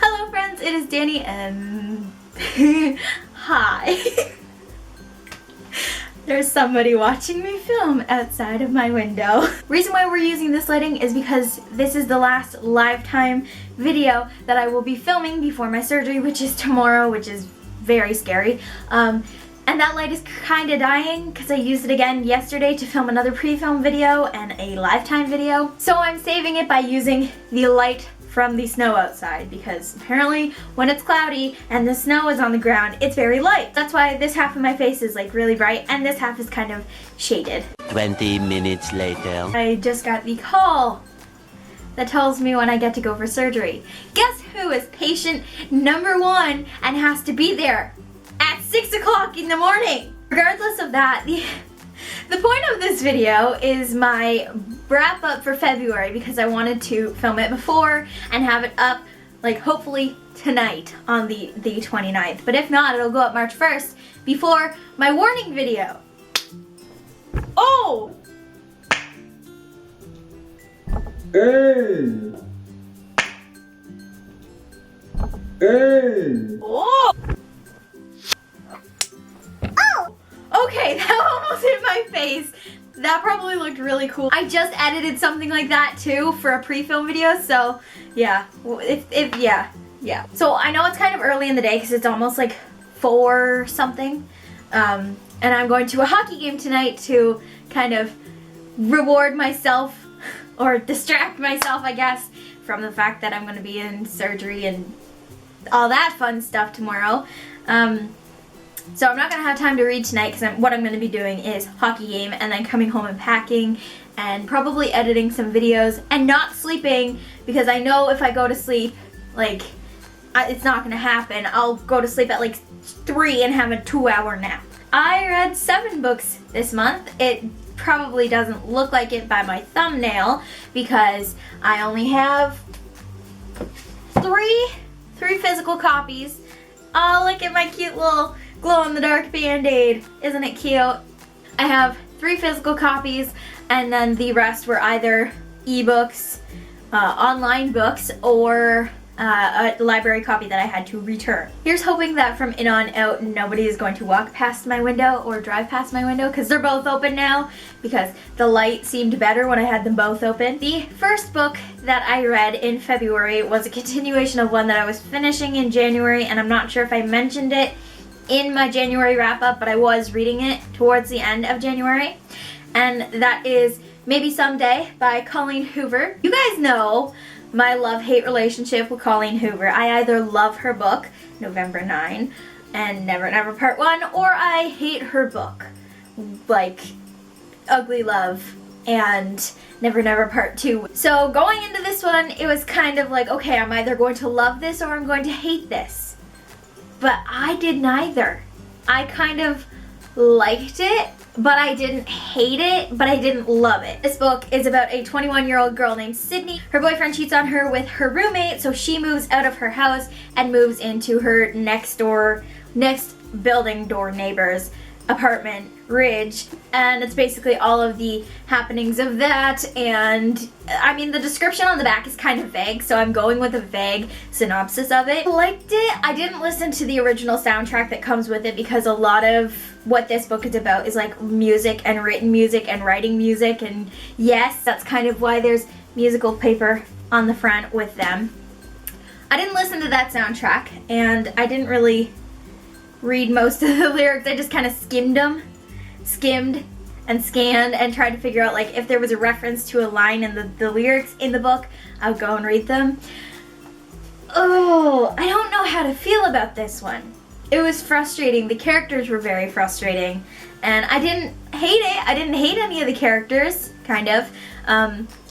Hello friends, it is Danny and hi. There's somebody watching me film outside of my window. Reason why we're using this lighting is because this is the last lifetime video that I will be filming before my surgery, which is tomorrow, which is very scary. And that light is kind of dying because I used it again yesterday to film another pre-film video and a lifetime video. So I'm saving it by using the light from the snow outside, because apparently when it's cloudy and the snow is on the ground, it's very light. That's why this half of my face is like really bright and this half is kind of shaded. 20 minutes later. I just got the call that tells me when I get to go for surgery. Guess who is patient number 1 and has to be there at 6 o'clock in the morning? Regardless of that, the point of this video is my wrap up for February, because I wanted to film it before and have it up like hopefully tonight on the 29th. But if not, it'll go up March 1st before my warning video. Oh! Hey! Hey! Oh! Okay, that almost hit my face. That probably looked really cool. I just edited something like that too for a pre-film video, so yeah. Yeah. So I know it's kind of early in the day because it's almost like 4 something. And I'm going to a hockey game tonight to kind of reward myself or distract myself, I guess, from the fact that I'm going to be in surgery and all that fun stuff tomorrow. So I'm not going to have time to read tonight because what I'm going to be doing is hockey game and then coming home and packing and probably editing some videos and not sleeping, because I know if I go to sleep, like, it's not going to happen. I'll go to sleep at like 3 and have a 2-hour nap. I read 7 books this month. It probably doesn't look like it by my thumbnail because I only have 3 physical copies. Oh, look at my cute little glow-in-the-dark band-aid. Isn't it cute? I have 3 physical copies, and then the rest were either ebooks, online books, or a library copy that I had to return. Here's hoping that from in on out nobody is going to walk past my window or drive past my window, because they're both open now because the light seemed better when I had them both open. The first book that I read in February was a continuation of one that I was finishing in January, and I'm not sure if I mentioned it in my January wrap-up, but I was reading it towards the end of January, and that is Maybe Someday by Colleen Hoover. You guys know my love-hate relationship with Colleen Hoover. I either love her book, November 9, and Never Never Part 1, or I hate her book, like Ugly Love and Never Never Part 2. So going into this one, it was kind of like, okay, I'm either going to love this or I'm going to hate this. But I did neither. I kind of liked it, but I didn't hate it, but I didn't love it. This book is about a 21-year-old girl named Sydney. Her boyfriend cheats on her with her roommate, so she moves out of her house and moves into her next building door neighbor's apartment, Ridge, and it's basically all of the happenings of that. And I mean, the description on the back is kind of vague, so I'm going with a vague synopsis of it. I liked it. I didn't listen to the original soundtrack that comes with it because a lot of what this book is about is like music and written music and writing music, and yes, that's kind of why there's musical paper on the front with them. I didn't listen to that soundtrack, and I didn't really read most of the lyrics. I just kind of skimmed and scanned and tried to figure out like if there was a reference to a line in the lyrics in the book, I would go and read them. Oh, I don't know how to feel about this one. It was frustrating. The characters were very frustrating, and I didn't hate it. I didn't hate any of the characters, kind of.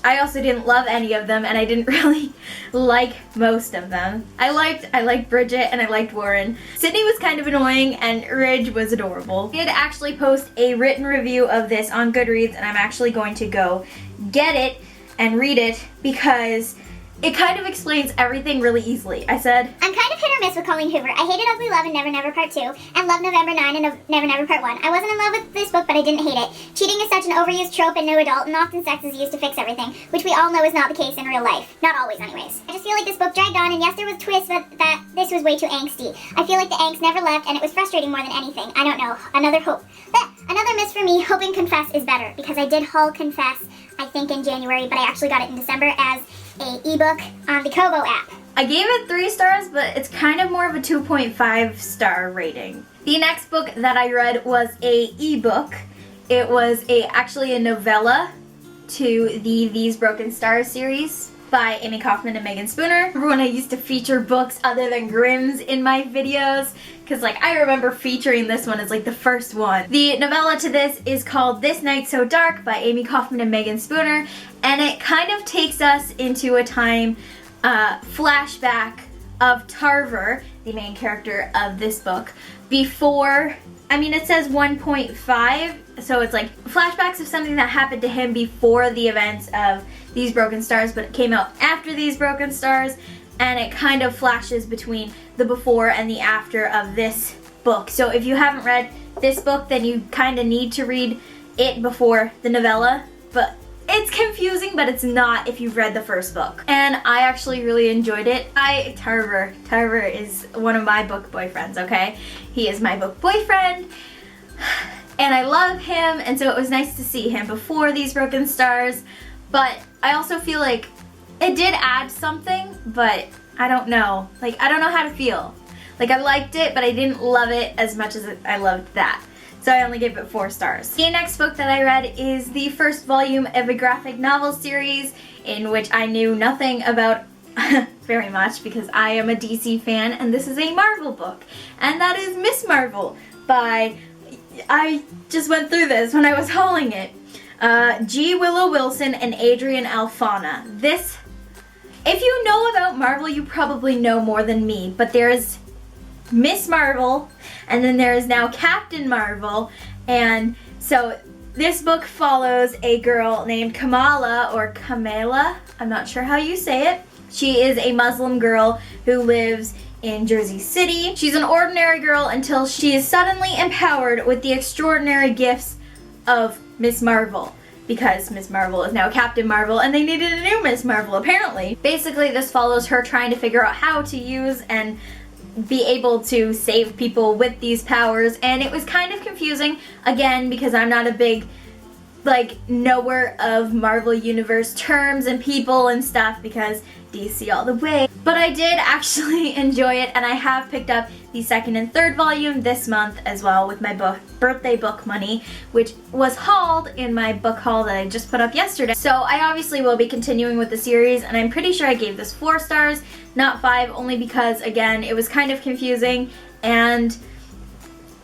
I also didn't love any of them, and I didn't really like most of them. I liked Bridget, and I liked Warren. Sydney was kind of annoying, and Ridge was adorable. I did actually post a written review of this on Goodreads, and I'm actually going to go get it and read it because it kind of explains everything really easily. I said, I'm kind of hit or miss with Colleen Hoover. I hated Ugly Love and Never Never Part 2, and loved November 9 and Never Never Part 1. I wasn't in love with this book, but I didn't hate it. Cheating is such an overused trope in New Adult, and often sex is used to fix everything, which we all know is not the case in real life. Not always, anyways. I just feel like this book dragged on, and yes, there was twists, but that this was way too angsty. I feel like the angst never left, and it was frustrating more than anything. I don't know. Another miss for me, hoping Confess is better, because I did haul Confess, I think in January, but I actually got it in December as a ebook on the Kobo app. I gave it 3 stars, but it's kind of more of a 2.5 star rating. The next book that I read was a ebook. It was actually a novella to the These Broken Stars series by Amy Kaufman and Megan Spooner. Remember when I used to feature books other than Grimm's in my videos? Because like I remember featuring this one as like the first one. The novella to this is called This Night So Dark by Amy Kaufman and Megan Spooner, and it kind of takes us into a time flashback of Tarver, the main character of this book, before, I mean it says 1.5, so it's like flashbacks of something that happened to him before the events of These Broken Stars, but it came out after These Broken Stars, and it kind of flashes between the before and the after of this book. So if you haven't read this book, then you kind of need to read it before the novella, but it's confusing, but it's not if you've read the first book. And I actually really enjoyed it. Tarver is one of my book boyfriends, okay? He is my book boyfriend, and I love him, and so it was nice to see him before These Broken Stars, but I also feel like it did add something, but I don't know. Like, I don't know how to feel. Like, I liked it, but I didn't love it as much as I loved that. So I only gave it 4 stars. The next book that I read is the first volume of a graphic novel series in which I knew nothing about very much because I am a DC fan, and this is a Marvel book. And that is Miss Marvel by, I just went through this when I was hauling it, G. Willow Wilson and Adrian Alphona. This, if you know about Marvel, you probably know more than me, but there's Miss Marvel, and then there is now Captain Marvel, and so this book follows a girl named Kamala, or Kamala, I'm not sure how you say it. She is a Muslim girl who lives in Jersey City. She's an ordinary girl until she is suddenly empowered with the extraordinary gifts of Miss Marvel, because Miss Marvel is now Captain Marvel, and they needed a new Miss Marvel, apparently. Basically, this follows her trying to figure out how to use and be able to save people with these powers, and it was kind of confusing, again, because I'm not a big, like, knower of Marvel Universe terms and people and stuff, because DC all the way. But I did actually enjoy it, and I have picked up the 2nd and 3rd volume this month as well with my birthday book money, which was hauled in my book haul that I just put up yesterday. So I obviously will be continuing with the series, and I'm pretty sure I gave this 4 stars, not 5, only because, again, it was kind of confusing, and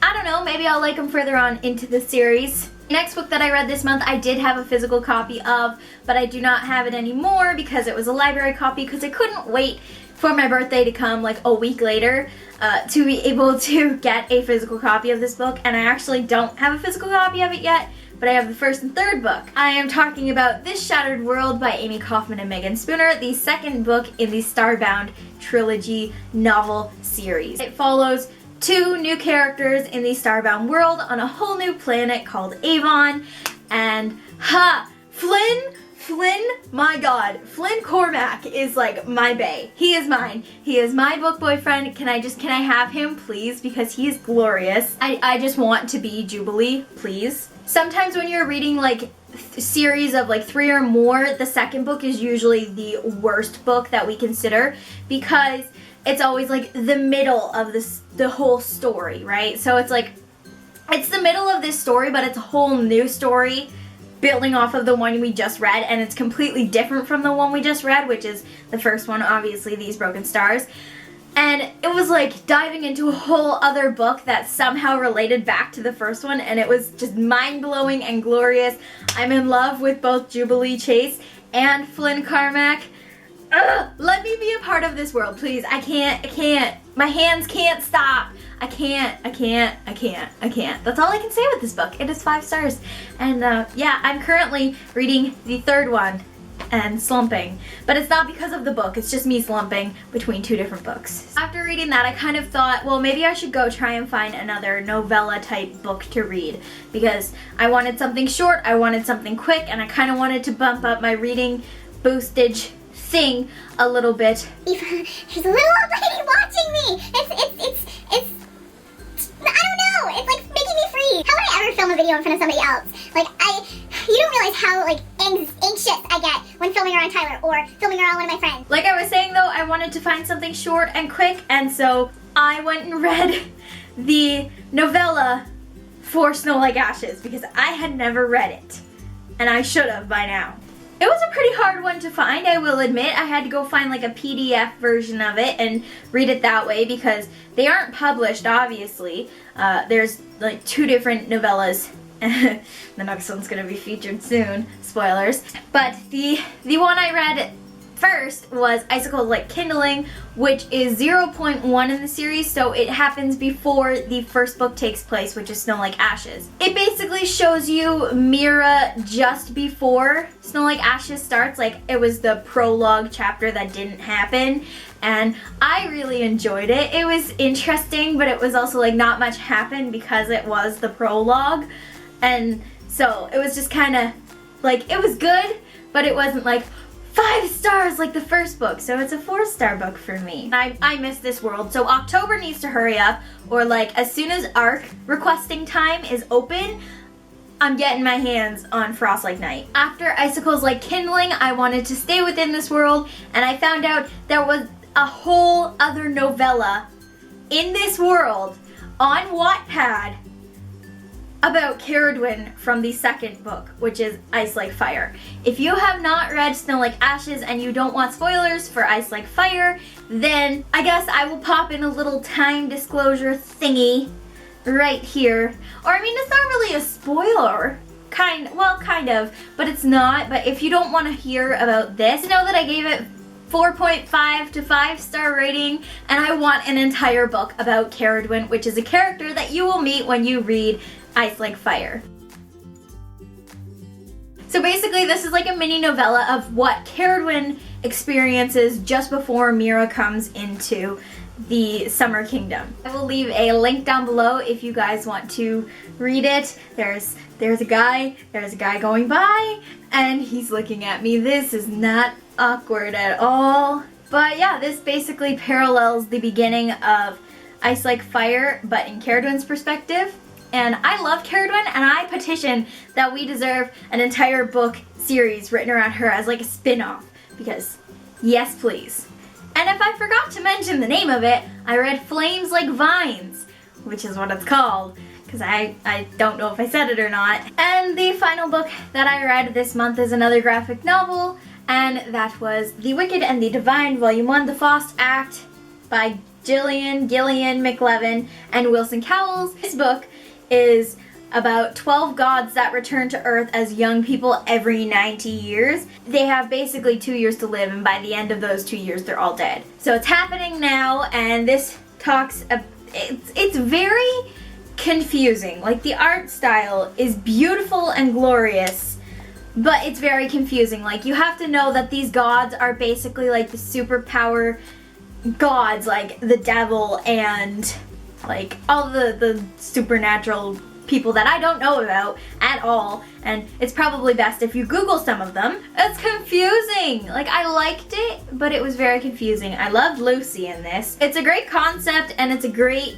I don't know, maybe I'll like them further on into the series. The next book that I read this month I did have a physical copy of, but I do not have it anymore because it was a library copy, because I couldn't wait for my birthday to come like a week later to be able to get a physical copy of this book, and I actually don't have a physical copy of it yet, but I have the 1st and 3rd book. I am talking about This Shattered World by Amy Kaufman and Megan Spooner, the 2nd book in the Starbound trilogy novel series. It follows 2 new characters in the Starbound world on a whole new planet called Avon, and Flynn, my god, Flynn Cormack is like my bae. He is mine. He is my book boyfriend. Can I have him, please? Because he is glorious. I just want to be Jubilee, please. Sometimes when you're reading like series of like 3 or more, the 2nd book is usually the worst book that we consider, because it's always like the middle of the whole story, right? So it's like, it's the middle of this story, but it's a whole new story building off of the one we just read, and it's completely different from the one we just read, which is the first one, obviously, These Broken Stars. And it was like diving into a whole other book that somehow related back to the first one, and it was just mind-blowing and glorious. I'm in love with both Jubilee Chase and Flynn Carmack. Ugh, let me be a part of this world, please. I can't. My hands can't stop. I can't. That's all I can say with this book. It is 5 stars. And yeah, I'm currently reading the 3rd one and slumping. But it's not because of the book, it's just me slumping between 2 different books. After reading that, I kind of thought, well, maybe I should go try and find another novella type book to read, because I wanted something short, I wanted something quick, and I kind of wanted to bump up my reading boostage thing a little bit. Eva, there's a little old lady watching me. It's I don't know. It's like making me freeze. How would I ever film a video in front of somebody else? Like you don't realize how like anxious I get when filming around Tyler or filming around one of my friends. Like I was saying though, I wanted to find something short and quick, and so I went and read the novella for Snow Like Ashes because I had never read it, and I should have by now. It was a pretty hard one to find, I will admit. I had to go find like a PDF version of it and read it that way because they aren't published, obviously. There's like 2 different novellas. The next one's gonna be featured soon, spoilers. But the one I read first was Icicles Like Kindling, which is 0.1 in the series, so it happens before the first book takes place, which is Snow Like Ashes. It basically shows you Mira just before Snow Like Ashes starts, like it was the prologue chapter that didn't happen, and I really enjoyed it. It was interesting, but it was also like not much happened because it was the prologue, and so it was just kind of like, it was good, but it wasn't like 5 stars like the first book, so it's a 4-star book for me. I miss this world, so October needs to hurry up, or like as soon as ARC requesting time is open, I'm getting my hands on Frost Like Night. After Icicles Like Kindling, I wanted to stay within this world, and I found out there was a whole other novella in this world on Wattpad about Caradwyn from the 2nd book, which is Ice Like Fire. If you have not read Snow Like Ashes and you don't want spoilers for Ice Like Fire, then I guess I will pop in a little time disclosure thingy right here. Or I mean, it's not really a spoiler. Kind of, but it's not. But if you don't want to hear about this, know that I gave it 4.5 to 5-star rating, and I want an entire book about Caradwyn, which is a character that you will meet when you read Ice Like Fire. So basically this is like a mini novella of what Caradwyn experiences just before Mira comes into the Summer Kingdom. I will leave a link down below if you guys want to read it. There's a guy going by and he's looking at me. This is not awkward at all. But yeah, this basically parallels the beginning of Ice Like Fire, but in Caradwyn's perspective. And I love Caradwyn, and I petition that we deserve an entire book series written around her as like a spin-off, because yes please. And if I forgot to mention the name of it, I read Flames Like Vines, which is what it's called, because I don't know if I said it or not. And the final book that I read this month is another graphic novel, and that was The Wicked and the Divine, Volume 1, The Faust Act by Gillian McLevin and Wilson Cowles. This book is about 12 gods that return to Earth as young people every 90 years. They have basically 2 years to live, and by the end of those 2 years, they're all dead. So it's happening now, and this talks, it's very confusing. Like, the art style is beautiful and glorious, but it's very confusing. Like, you have to know that these gods are basically like the superpower gods, like the devil and like all the supernatural people that I don't know about at all, and it's probably best if you Google some of them. It's confusing. Like, I liked it, but it was very confusing. I loved Lucy in this. It's a great concept, and it's a great,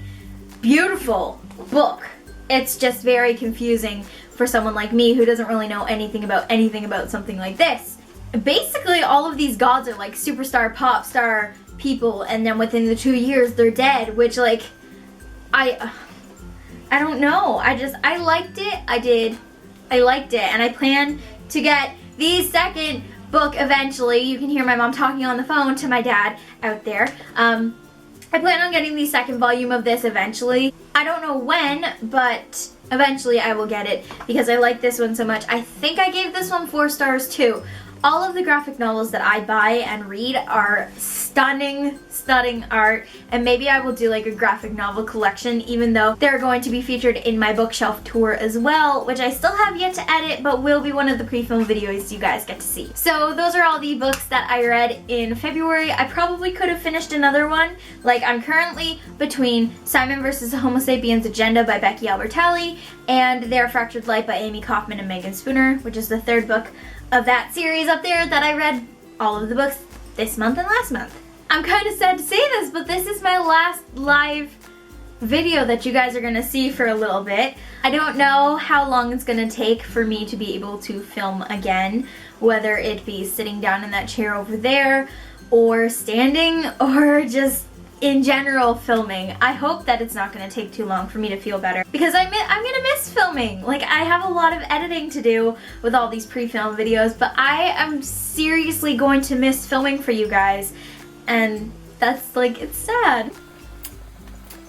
beautiful book. It's just very confusing for someone like me who doesn't really know anything about something like this. Basically, all of these gods are like superstar, pop star people, and then within the 2 years, they're dead, which, like, I don't know. I liked it. I liked it, and I plan to get the second book eventually. You can hear my mom talking on the phone to my dad out there. I plan on getting the second volume of this eventually. I don't know when, but eventually I will get it because I like this one so much. I think I gave this one 4 stars too. All of the graphic novels that I buy and read are stunning, stunning art, and maybe I will do like a graphic novel collection, even though they're going to be featured in my bookshelf tour as well, which I still have yet to edit, but will be one of the pre-film videos you guys get to see. So those are all the books that I read in February. I probably could have finished another one. Like, I'm currently between Simon vs. the Homo Sapiens Agenda by Becky Albertalli and Their Fractured Light by Amy Kaufman and Megan Spooner, which is the third book of that series up there that I read all of the books this month and last month. I'm kind of sad to say this, but this is my last live video that you guys are going to see for a little bit. I don't know how long it's going to take for me to be able to film again, whether it be sitting down in that chair over there, or standing, or just in general filming. I hope that it's not going to take too long for me to feel better, because I'm going to miss filming. Like, I have a lot of editing to do with all these pre-film videos, but I am seriously going to miss filming for you guys, and that's like, it's sad.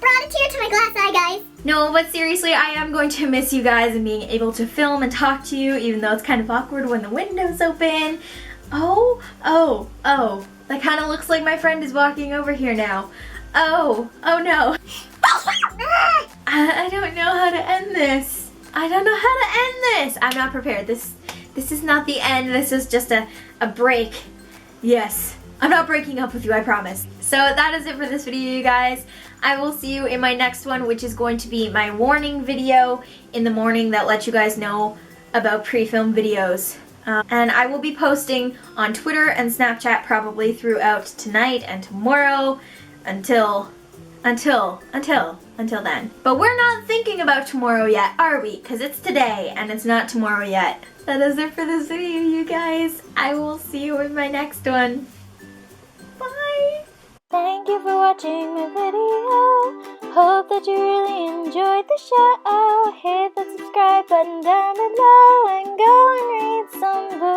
Brought a tear to my glass eye, guys. No, but seriously, I am going to miss you guys and being able to film and talk to you, even though it's kind of awkward when the window's open. Oh, that kind of looks like my friend is walking over here now. Oh no. I don't know how to end this. I don't know how to end this. I'm not prepared. This is not the end. This is just a break. Yes, I'm not breaking up with you, I promise. So that is it for this video, you guys. I will see you in my next one, which is going to be my warning video in the morning that lets you guys know about pre-film videos. And I will be posting on Twitter and Snapchat probably throughout tonight and tomorrow until then. But we're not thinking about tomorrow yet, are we? Because it's today and it's not tomorrow yet. That is it for this video, you guys. I will see you in my next one. Bye! Thank you for watching my video. Hope that you really enjoyed the show. Hit the subscribe button down below and go and read some books.